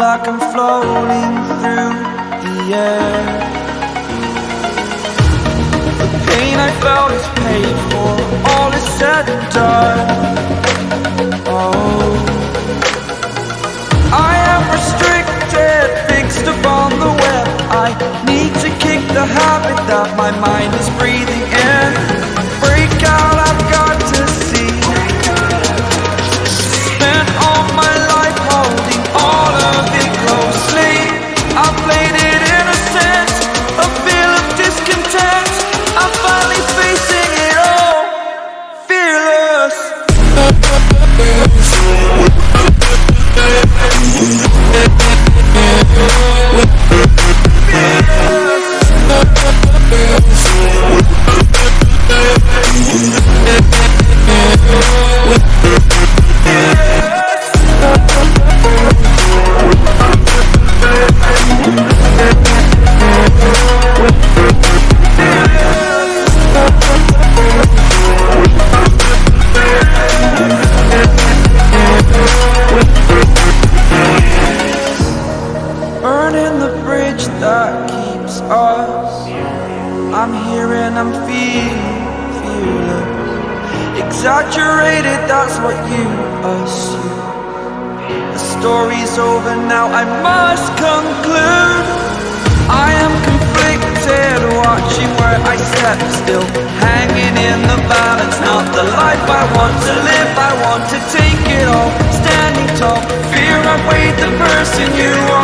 like I'm floating through the air. The pain I felt is paid for, all is said and done. Oh, I am restricted, fixed upon the web. I need to kick the habit that my mind is breathing in. Break out, I've got to see. Spent all my life holding all of it closely. I played it innocent, a feel of discontent. I'm finally facing it all, fearless. Burning the bridge that keeps us. I'm here and I'm feeling fearless. Exaggerated, that's what you assume. The story's over now, I must conclude. I am conflicted, watching where I step still, hanging in the balance. Not the life I want to live, I want to take it all. Standing tall, fear I've weighed the person you are.